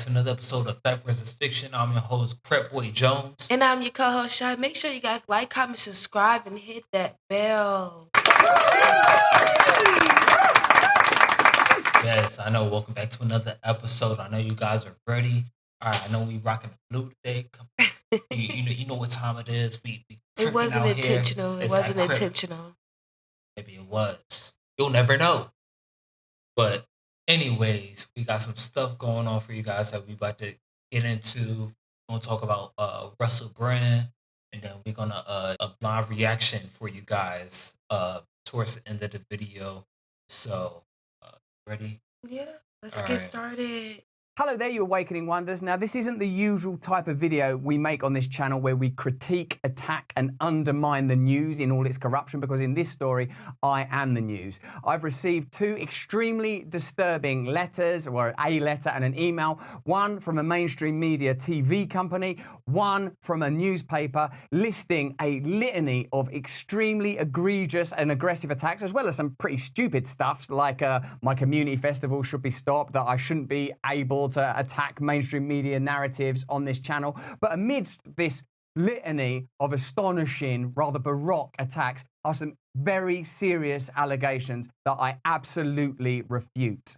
to another episode of Fact vs. Fiction. I'm your host, Crep Boy Jones. And I'm your co-host, Shy. Make sure you guys like, comment, subscribe, and hit that bell. Yes, I know. Welcome back to another episode. I know you guys are ready. All right, I know we rocking the blue today. You know what time it is. We It wasn't out intentional. Here. It wasn't intentional. Maybe it was. You'll never know. But anyways, we got some stuff going on for you guys that we about to get into. We're gonna talk about Russell Brand, and then we're gonna a blind reaction for you guys towards the end of the video. So ready? Yeah, let's get started. Hello there, you Awakening Wonders. Now, this isn't the usual type of video we make on this channel where we critique, attack, and undermine the news in all its corruption, because in this story, I am the news. I've received two extremely disturbing letters, or a letter and an email, one from a mainstream media TV company, one from a newspaper, listing a litany of extremely egregious and aggressive attacks, as well as some pretty stupid stuff, like my community festival should be stopped, that I shouldn't be able to attack mainstream media narratives on this channel. But amidst this litany of astonishing, rather baroque attacks are some very serious allegations that I absolutely refute.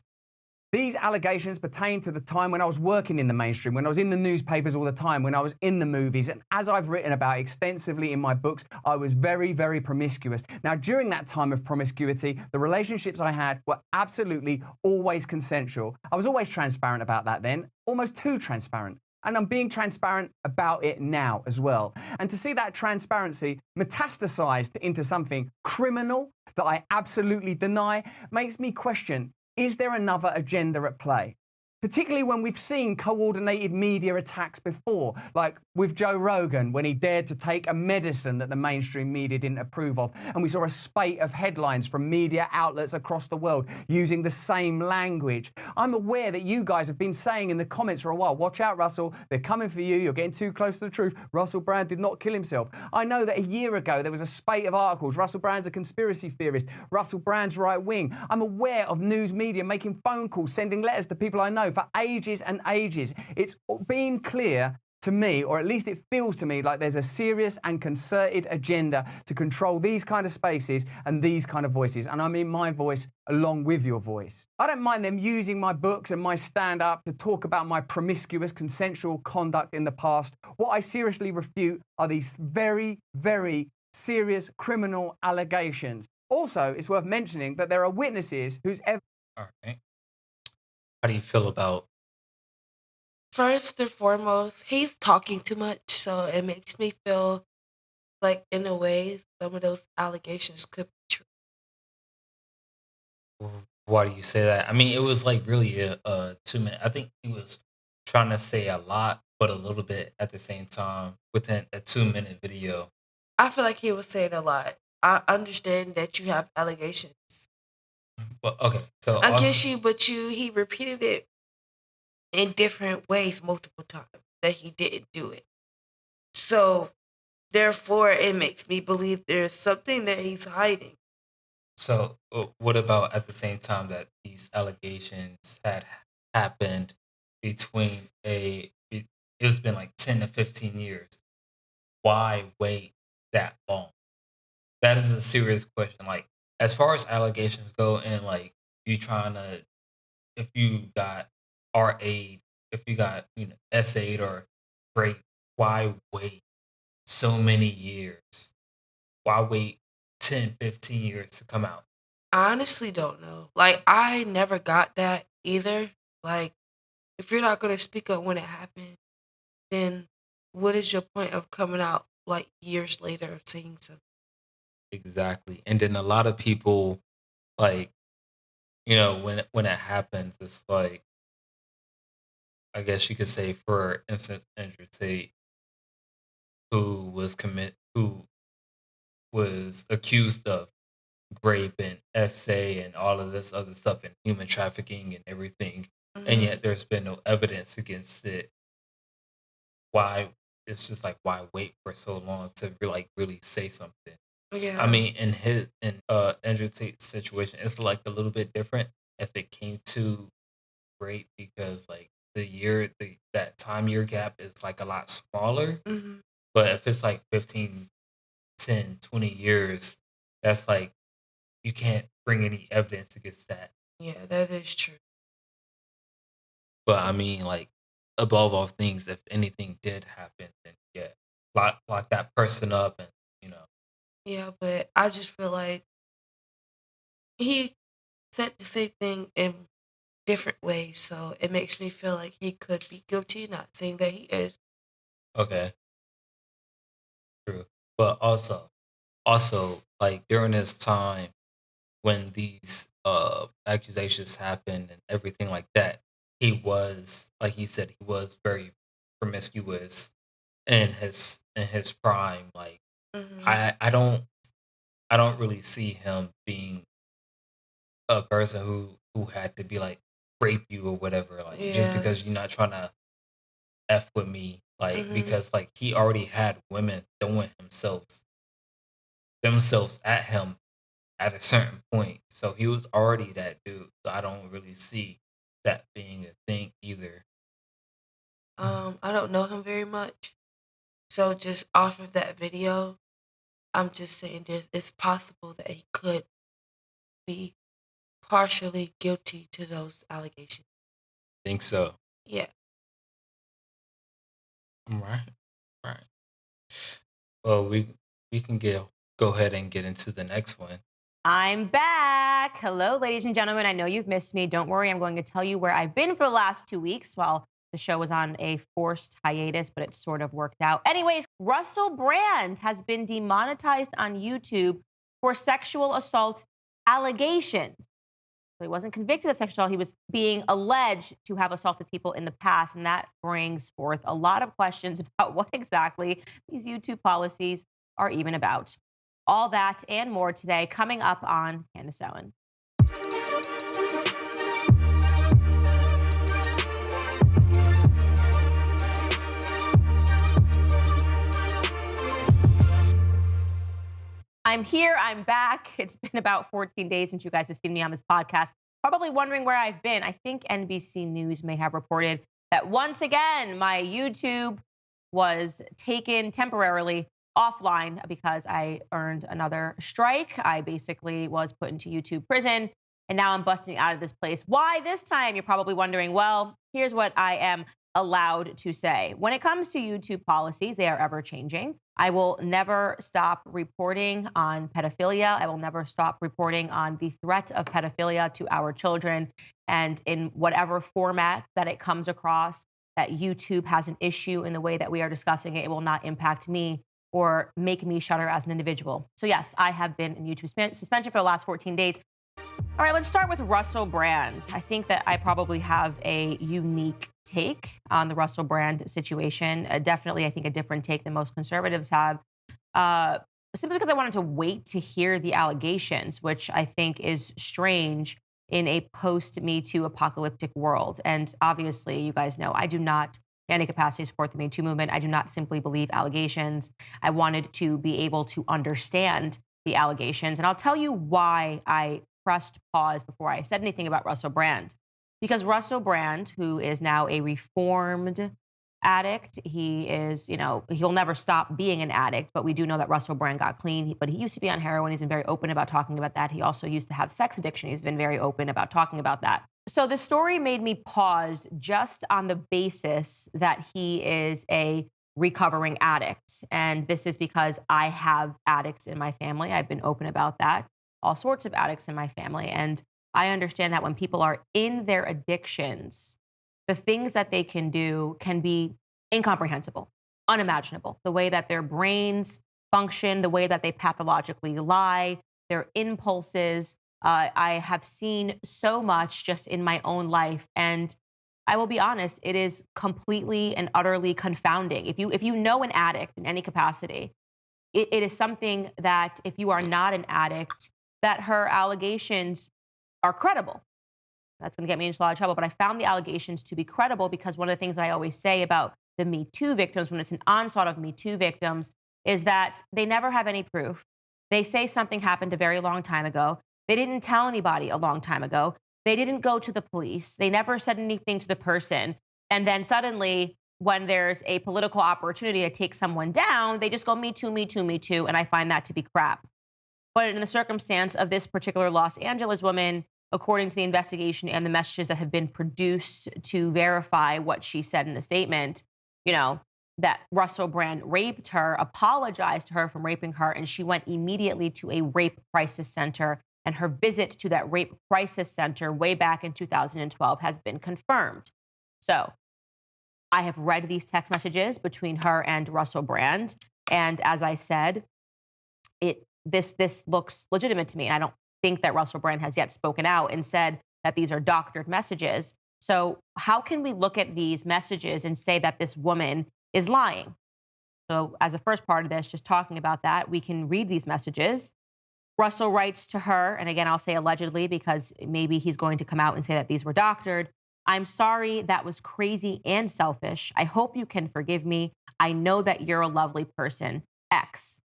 These allegations pertain to the time when I was working in the mainstream, when I was in the newspapers all the time, when I was in the movies, and as I've written about extensively in my books, I was very, very promiscuous. Now, during that time of promiscuity, the relationships I had were absolutely always consensual. I was always transparent about that then, almost too transparent. And I'm being transparent about it now as well. And to see that transparency metastasized into something criminal that I absolutely deny makes me question, is there another agenda at play? Particularly when we've seen coordinated media attacks before, like with Joe Rogan, when he dared to take a medicine that the mainstream media didn't approve of. And we saw a spate of headlines from media outlets across the world using the same language. I'm aware that you guys have been saying in the comments for a while, watch out, Russell, they're coming for you, you're getting too close to the truth. Russell Brand did not kill himself. I know that a year ago there was a spate of articles, Russell Brand's a conspiracy theorist, Russell Brand's right wing. I'm aware of news media making phone calls, sending letters to people I know for ages and ages. It's been clear to me, or at least it feels to me, like there's a serious and concerted agenda to control these kind of spaces and these kind of voices. And I mean my voice along with your voice. I don't mind them using my books and my stand-up to talk about my promiscuous, consensual conduct in the past. What I seriously refute are these very, very serious criminal allegations. Also, it's worth mentioning that there are witnesses whose evidence... All right. How do you feel about? First and foremost, he's talking too much, so it makes me feel like, in a way, some of those allegations could be true. Why do you say that? I mean, it was like really a 2 minute. I think he was trying to say a lot, but a little bit at the same time within a 2 minute video. I feel like he was saying a lot. I understand that you have allegations. But okay, so I guess he repeated it in different ways multiple times that he didn't do it. So therefore it makes me believe there's something that he's hiding. So what about at the same time that these allegations had happened between it's been like 10 to 15 years? Why wait that long? That is a serious question. Like, as far as allegations go, and like you trying to, if you got R8, if you got S8 or break, why wait so many years? Why wait 10, 15 years to come out? I honestly don't know. Like, I never got that either. Like, if you're not going to speak up when it happened, then what is your point of coming out like years later of saying something? Exactly. And then a lot of people, like, when it happens, it's like, I guess you could say, for instance, Andrew Tate, who was accused of rape and SA and all of this other stuff and human trafficking and everything, and yet there's been no evidence against it. Why? It's just like, why wait for so long to really say something? Yeah. I mean, in Andrew Tate's situation, it's like a little bit different if it came to rape, because like that time year gap is like a lot smaller. Mhm. But if it's like 15, 10, 20 years, that's like you can't bring any evidence against that. Yeah, that is true. But I mean, like above all things, if anything did happen, then yeah, lock that person up, and you know. Yeah, but I just feel like he said the same thing in different ways, so it makes me feel like he could be guilty, not saying that he is. Okay, true. But also like during this time when these accusations happened and everything like that, he was like he said he was very promiscuous in his prime. Like Mhm. I don't really see him being a person who had to be like rape you or whatever, like just Yeah. because you're not trying to f with me, like Mhm. because like he already had women throwing themselves at him at a certain point, so he was already that dude. So I don't really see that being a thing either. I don't know him very much, so just off of that video, I'm just saying this: it's possible that he could be partially guilty to those allegations. Think so. Yeah. Right, right. Well, we can go ahead and get into the next one. I'm back. Hello, ladies and gentlemen. I know you've missed me. Don't worry. I'm going to tell you where I've been for the last 2 weeks while the show was on a forced hiatus, but it sort of worked out. Anyways, Russell Brand has been demonetized on YouTube for sexual assault allegations. So he wasn't convicted of sexual assault. He was being alleged to have assaulted people in the past. And that brings forth a lot of questions about what exactly these YouTube policies are even about. All that and more today coming up on Candace Owen. I'm here. I'm back. It's been about 14 days since you guys have seen me on this podcast. Probably wondering where I've been. I think NBC News may have reported that once again, my YouTube was taken temporarily offline because I earned another strike. I basically was put into YouTube prison and now I'm busting out of this place. Why this time? You're probably wondering. Well, here's what I am allowed to say. When it comes to YouTube policies, they are ever changing. I will never stop reporting on pedophilia. I will never stop reporting on the threat of pedophilia to our children. And in whatever format that it comes across, that YouTube has an issue in the way that we are discussing it, it will not impact me or make me shudder as an individual. So yes, I have been in YouTube suspension for the last 14 days. All right, let's start with Russell Brand. I think that I probably have a unique take on the Russell Brand situation. Definitely, I think a different take than most conservatives have. Simply because I wanted to wait to hear the allegations, which I think is strange in a post-Me Too apocalyptic world. And obviously, you guys know I do not in any capacity support the Me Too movement. I do not simply believe allegations. I wanted to be able to understand the allegations. And I'll tell you why I pressed pause before I said anything about Russell Brand. Because Russell Brand, who is now a reformed addict, he is, he'll never stop being an addict, but we do know that Russell Brand got clean. But he used to be on heroin. He's been very open about talking about that. He also used to have sex addiction. He's been very open about talking about that. So the story made me pause just on the basis that he is a recovering addict. And this is because I have addicts in my family. I've been open about that. All sorts of addicts in my family. And I understand that when people are in their addictions, the things that they can do can be incomprehensible, unimaginable. The way that their brains function, the way that they pathologically lie, their impulses. I have seen so much just in my own life. And I will be honest, it is completely and utterly confounding. If you know an addict in any capacity, it is something that if you are not an addict, that her allegations are credible. That's going to get me into a lot of trouble. But I found the allegations to be credible because one of the things that I always say about the Me Too victims, when it's an onslaught of Me Too victims, is that they never have any proof. They say something happened a very long time ago. They didn't tell anybody a long time ago. They didn't go to the police. They never said anything to the person. And then suddenly, when there's a political opportunity to take someone down, they just go, me too, me too, me too. And I find that to be crap. But in the circumstance of this particular Los Angeles woman, according to the investigation and the messages that have been produced to verify what she said in the statement, that Russell Brand raped her, apologized to her from raping her, and she went immediately to a rape crisis center. And her visit to that rape crisis center way back in 2012 has been confirmed. So I have read these text messages between her and Russell Brand. And as I said, this looks legitimate to me. I don't think that Russell Brand has yet spoken out and said that these are doctored messages. So how can we look at these messages and say that this woman is lying? So as a first part of this, just talking about that, we can read these messages. Russell writes to her, and again, I'll say allegedly because maybe he's going to come out and say that these were doctored. I'm sorry, that was crazy and selfish. I hope you can forgive me. I know that you're a lovely person. X.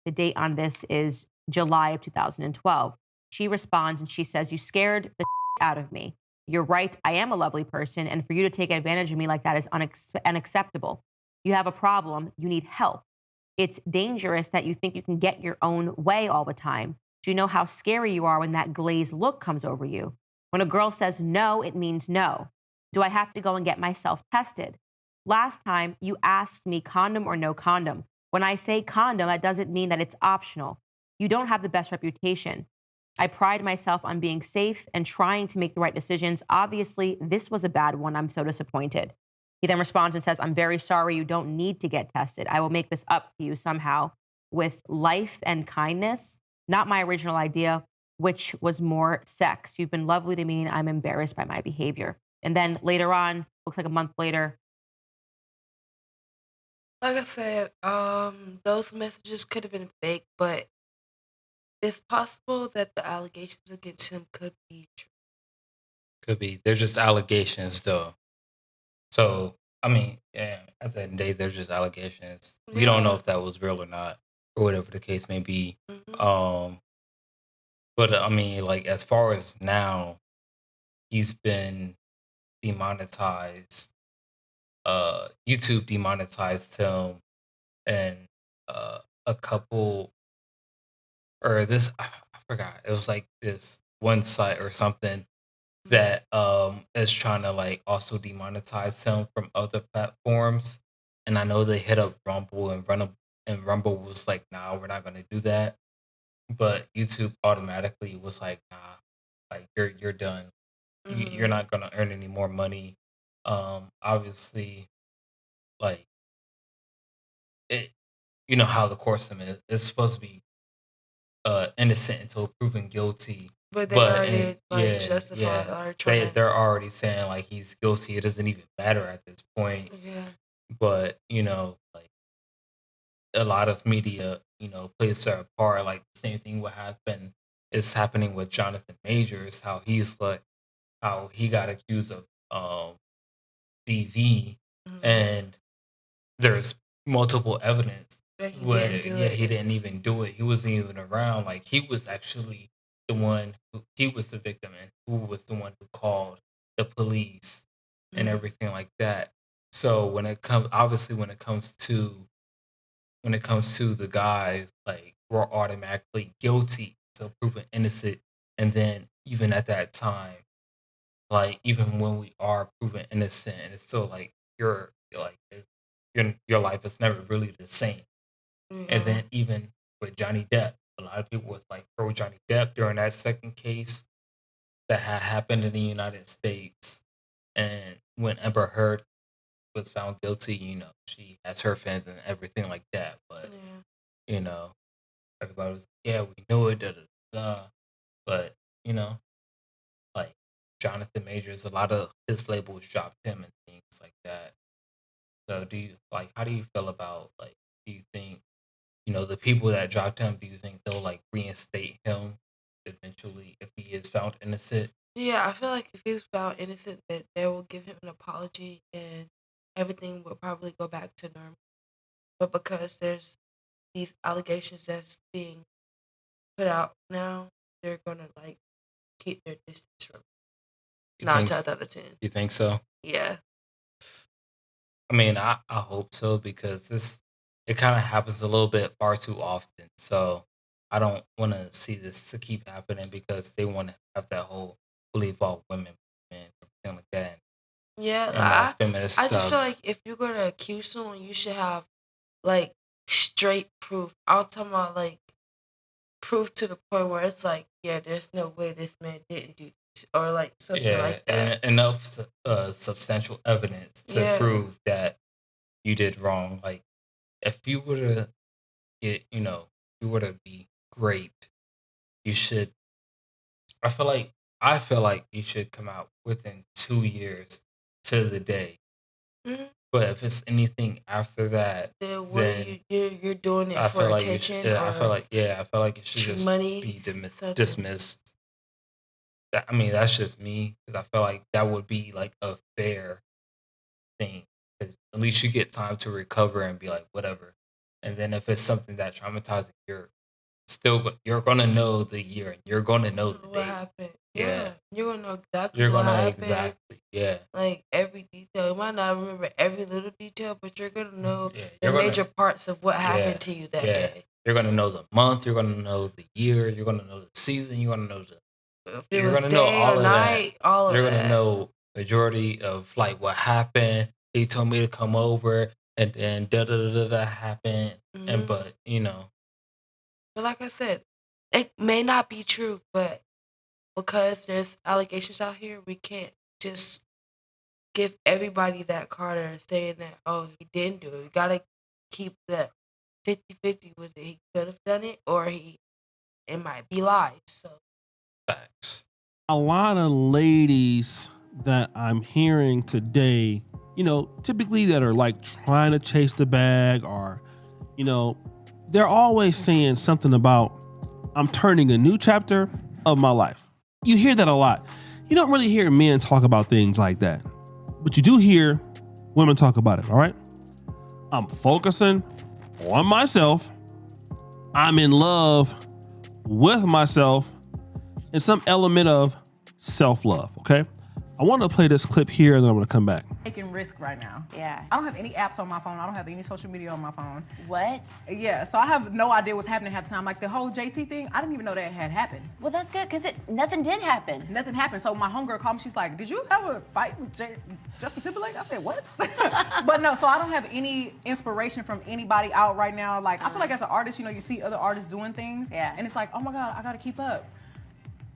The date on this is July of 2012. She responds and she says, you scared the out of me. You're right. I am a lovely person. And for you to take advantage of me like that is unacceptable. You have a problem. You need help. It's dangerous that you think you can get your own way all the time. Do you know how scary you are when that glazed look comes over you? When a girl says no, it means no. Do I have to go and get myself tested? Last time you asked me condom or no condom. When I say condom, that doesn't mean that it's optional. You don't have the best reputation. I pride myself on being safe and trying to make the right decisions. Obviously, this was a bad one. I'm so disappointed. He then responds and says, I'm very sorry. You don't need to get tested. I will make this up to you somehow with life and kindness. Not my original idea, which was more sex. You've been lovely to me and I'm embarrassed by my behavior. And then later on, looks like a month later. Like I said, those messages could have been fake, but it's possible that the allegations against him could be true. Could be. They're just allegations, though. So, I mean, yeah, at the end of the day, they're just allegations. You don't know if that was real or not, or whatever the case may be. Mhm. But I mean, like, as far as now, he's been demonetized. YouTube demonetized him, and a couple, or this, I forgot. It was like this one site or something that is trying to like also demonetize him from other platforms. And I know they hit up Rumble, and Rumble was like, nah, we're not gonna do that. But YouTube automatically was like, nah, like you're done. You're Mhm. not gonna earn any more money. Obviously, like it, you know how the court system is. It's supposed to be innocent until proven guilty. But they But and already like justified yeah, or trying to. they're already saying like he's guilty. It doesn't even matter at this point. Yeah. But like a lot of media, plays their part. Like the same thing what happened is happening with Jonathan Majors. How he got accused of DV, Mhm. and there's multiple evidence That he where didn't do he it. didn't even do it. He wasn't even around. Like he was actually the one he was the victim, and who was the one who called the police and Mhm. everything like that. So when it comes to the guys, like we're automatically guilty so proven innocent. And then even at that time, like even when we are proven innocent, and it's still like your life is never really the same. And Yeah. then even with Johnny Depp, a lot of people was like pro Johnny Depp during that second case that had happened in the United States. And when Amber Heard was found guilty, she has her fans and everything like that. But Yeah. you know, everybody was, yeah, we knew it, da da da. But like Jonathan Majors, a lot of his labels dropped him and things like that. So how do you feel about, like, do you think, the people that dropped him, do you think they'll like reinstate him eventually if he is found innocent? Yeah, I feel like if he's found innocent, that they will give him an apology and everything will probably go back to normal. But because there's these allegations that's being put out now, they're gonna like keep their distance from You nine think times out of 10. you think so? Yeah. I mean, I hope so because it kind of happens a little bit far too often. So I don't want to see this to keep happening because they want to have that whole believe all women and everything like that Yeah, and that feminist I just feel stuff. like if you're gonna accuse someone, you should have like straight proof. I'm talking about like proof to the point where it's like, yeah, there's no way this man didn't do this, or like something Yeah, like that. and enough substantial evidence to Yeah. prove that you did wrong. Like if you were to get, you were to be great, you should. I feel like you should come out within 2 years to the day. Mhm. But if it's anything after that, Then what are then you're doing it I for feel like you should. attention Yeah, I feel or like I feel like it should just money? be Something. dismissed. I mean, that's just me because I feel like that would be like a fair thing. 'Cause at least you get time to recover and be like whatever. And then if it's something that traumatizing, you're gonna know the year and you're gonna know the What date. happened? Yeah, You're gonna know exactly you're what gonna happened. yeah. Like every detail. You might not remember every little detail, but you're gonna know Yeah, the you're gonna major parts of what yeah, happened to you that yeah. day. You're gonna know the month. You're gonna know the year. You're gonna know the season. You're gonna know If it you're was gonna know day all or of that. night, all of You're gonna that. know majority of like what happened. He told me to come over, and then da da da da happened. And Mhm. but But like I said, it may not be true, but because there's allegations out here, we can't just give everybody that card and saying that, oh, he didn't do it. We gotta keep that 50-50 with it. He could have done it, or it might be lies. So facts. A lot of ladies that I'm hearing today, typically that are like trying to chase the bag or, they're always saying something about, I'm turning a new chapter of my life. You hear that a lot. You don't really hear men talk about things like that, but you do hear women talk about it, all right? I'm focusing on myself. I'm in love with myself and some element of self-love, okay? I want to play this clip here and then I'm going to come back. Taking risk right now. Yeah. I don't have any apps on my phone. I don't have any social media on my phone. What? Yeah, so I have no idea what's happening half the time. Like the whole JT thing, I didn't even know that had happened. Well, that's good because nothing did happen. Nothing happened. So my homegirl called me. She's like, "Did you have a fight with Justin Timberlake?" I said, "What?" But no, so I don't have any inspiration from anybody out right now. Like I feel like as an artist, you see other artists doing things, Yeah. and it's like, oh my God, I gotta keep up.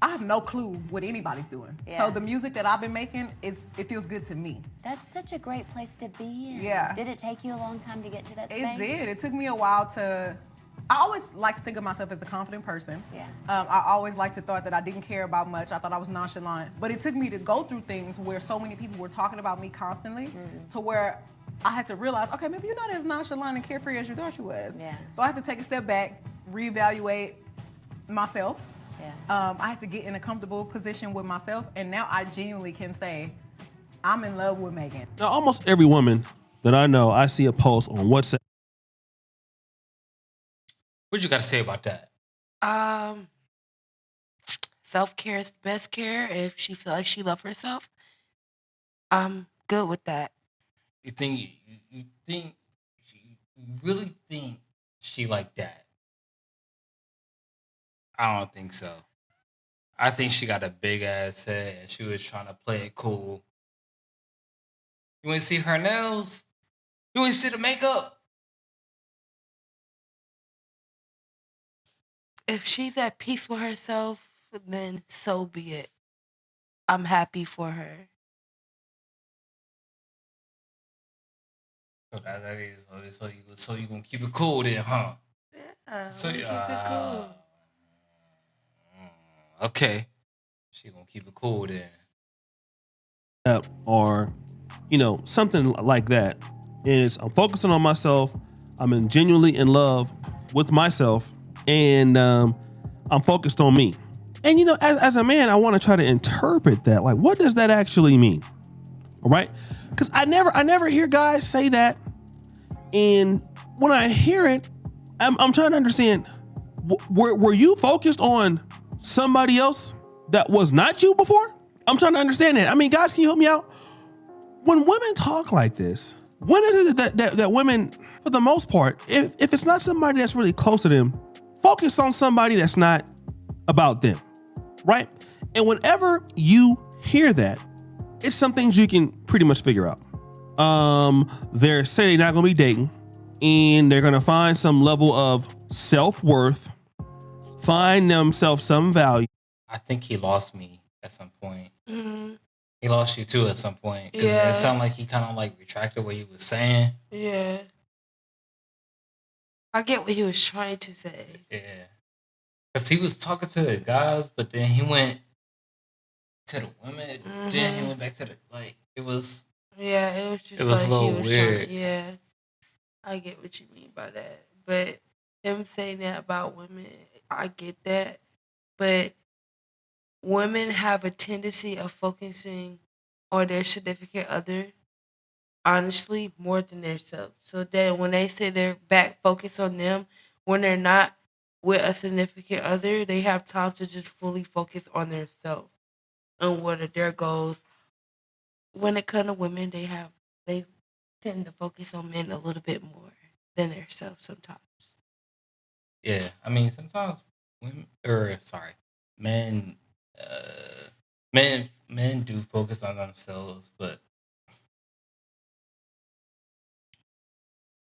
I have no clue what anybody's doing. Yeah. So the music that I've been making, it feels good to me. That's such a great place to be in. Yeah. Did it take you a long time to get to that space? It did. It took me a while to. I always like to think of myself as a confident person. Yeah. I always like to thought that I didn't care about much. I thought I was nonchalant. But it took me to go through things where so many people were talking about me constantly to where I had to realize, okay, maybe you're not as nonchalant and carefree as you thought you was. Yeah. So I had to take a step back, reevaluate myself. Yeah. I had to get in a comfortable position with myself. And now I genuinely can say, I'm in love with Megan. Now, almost every woman that I know, I see a post on WhatsApp. What you got to say about that? Self-care is the best care. If she feel like she love herself, I'm good with that. You think you really think she like that? I don't think so. I think she got a big ass head and she was trying to play it cool. You want to see her nails? You want to see the makeup? If she's at peace with herself, then so be it. I'm happy for her. So that is so you gonna keep it cool then, huh? Yeah, So keep it cool. Okay, she gonna keep it cool then. Or, something like that. And I'm focusing on myself. I'm genuinely in love with myself. And I'm focused on me. And, as a man, I want to try to interpret that. Like, what does that actually mean? All right? Because I never hear guys say that. And when I hear it, I'm trying to understand, were you focused on somebody else that was not you before? I'm trying to understand that. I mean, guys, can you help me out? when women talk like this, when is it that women, for the most part, if it's not somebody that's really close to them, focus on somebody that's not about them, right? And whenever you hear that, it's some things you can pretty much figure out. They're saying they're not gonna be dating, and they're gonna find some level of self-worth, find themselves some value. I think he lost me at some point. Mm-hmm. He lost you too at some point because Yeah. it sounded like he kind of like retracted what he was saying. Yeah. I get what he was trying to say. Yeah, because he was talking to the guys, but then he went to the women. Then he went back to the It was. Yeah, it was just It was like a little he was weird. yeah, I get what you mean by that. But him saying that about women, I get that. But women have a tendency of focusing on their significant other, honestly, more than themselves. So that when they say they're back focused on them, when they're not with a significant other, they have time to just fully focus on themselves and what are their goals. When it comes to women, they tend to focus on men a little bit more than themselves sometimes. Yeah, I mean sometimes men, uh, men do focus on themselves, but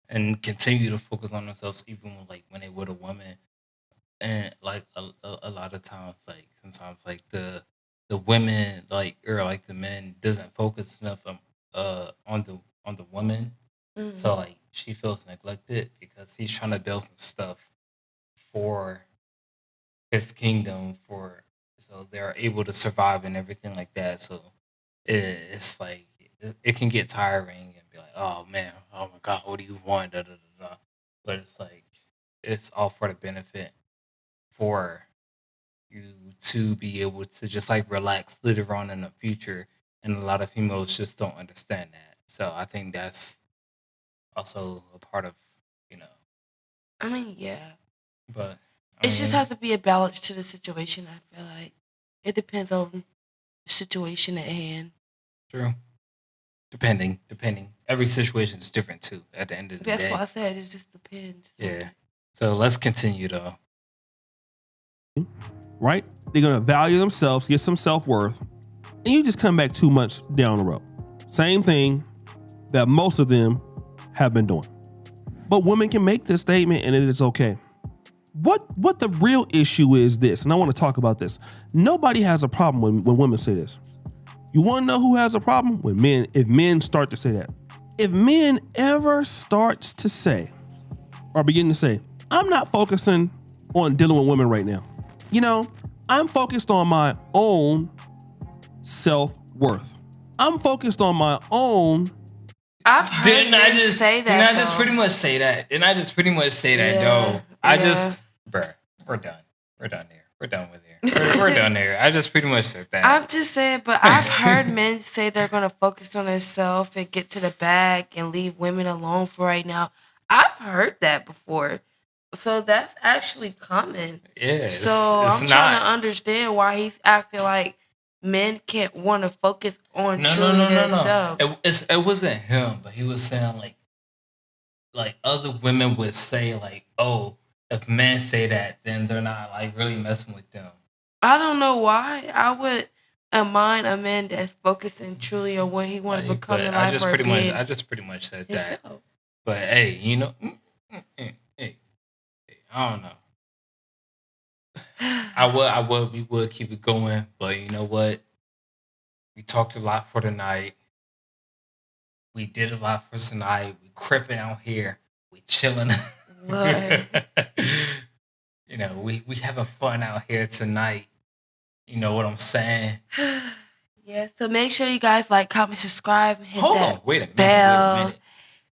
and continue to focus on themselves even when they with a woman, and a lot of times sometimes the women or the men doesn't focus enough on the woman, so Mhm. she feels neglected because he's trying to build some stuff for his kingdom for so they're able to survive and everything like that. So it's it can get tiring and be like, oh man, oh my god, what do you want? Da, da, da, da. But it's all for the benefit for you to be able to just relax later on in the future. And a lot of females just don't understand that. So I think that's also a part of you know. I mean, yeah. But It I just mean, has to be a balance to the situation, I feel like. It depends on the situation at hand. true. Depending. Every situation is different too. At the end of the That's why day, I said it just depends. yeah. So let's continue though. Right? They're gonna value themselves, get some self-worth, and you just come back too much down the road. Same thing that most of them have been doing. But women can make this statement and it is okay. What the real issue is this, and I want to talk about this. Nobody has a problem when women say this. You want to know who has a problem? If men start to say that. If men ever starts to say, or begin to say, I'm not focusing on dealing with women right now. I'm focused on my own self-worth. I'm focused on my own. I've heard Didn't I men just say that. Didn't I just though. pretty much say that? Didn't I just pretty much say that Yeah, though? I yeah. just bruh, we're done. We're done here. We're done with here. We're done here. I just pretty much said that. I'm just saying, but I've heard men say they're gonna focus on themselves and get to the bag and leave women alone for right now. I've heard that before, so that's actually common. Yeah, So it's I'm trying to not. understand why he's acting like men can't want to focus on No, truly no. themselves. It wasn't him, but he was saying other women would say oh, if men say that, then they're not really messing with them. I don't know why I would mind a man that's focusing truly on what he want to become But in life or being I just pretty much said that. himself. But hey, hey, I don't know. We would keep it going, but you know what? We talked a lot for tonight. We did a lot for tonight. We cripping out here. We chilling. Lord. We having fun out here tonight. You know what I'm saying? Yeah, so make sure you guys like, comment, subscribe, and hit Hold that on, wait a minute. bell. Wait,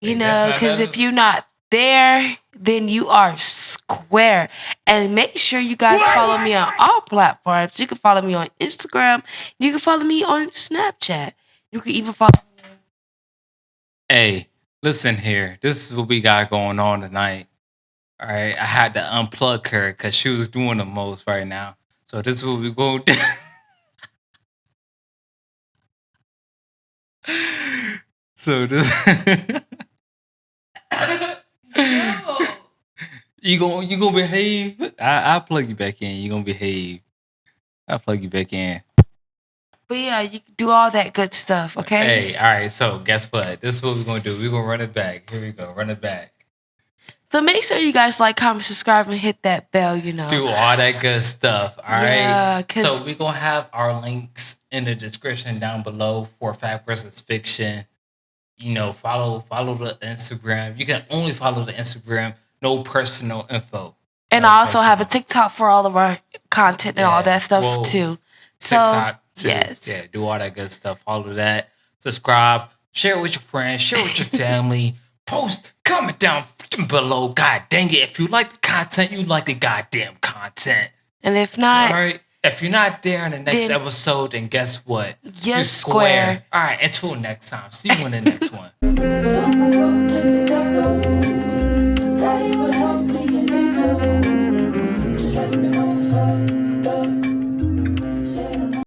You know, that's not- because that's- if you're not there, then you are square. And make sure you guys follow me on all platforms. You can follow me on Instagram. You can follow me on Snapchat. You can even follow me on Hey, listen here. This is what we got going on tonight. All right, I had to unplug her because she was doing the most right now. So this is what we going to do. So this No. you gonna behave? I'll plug you back in. You gonna behave? I'll plug you back in. But yeah, you can do all that good stuff, okay? Hey, all right. So guess what? This is what we're gonna do. We're gonna run it back. Here we go. Run it back. So make sure you guys like, comment, subscribe, and hit that bell, you know. Do all that good stuff. All right. Yeah, 'cause- So we're gonna have our links in the description down below for Fact versus Fiction. You know, follow the Instagram. You can only follow the Instagram. No personal info. And No I also have a personal. TikTok for all of our content and all Yeah, that stuff well, too. So TikTok too. yes. Yeah, do all that good stuff. Follow that. Subscribe. Share it with your friends. Share it with your family. Post. Comment down below. God dang it. If you like the content, you like the goddamn content. And if not, All right. If you're not there in the next Then- episode, then guess what? you're square. All right. Until next time. See you in the next one. So,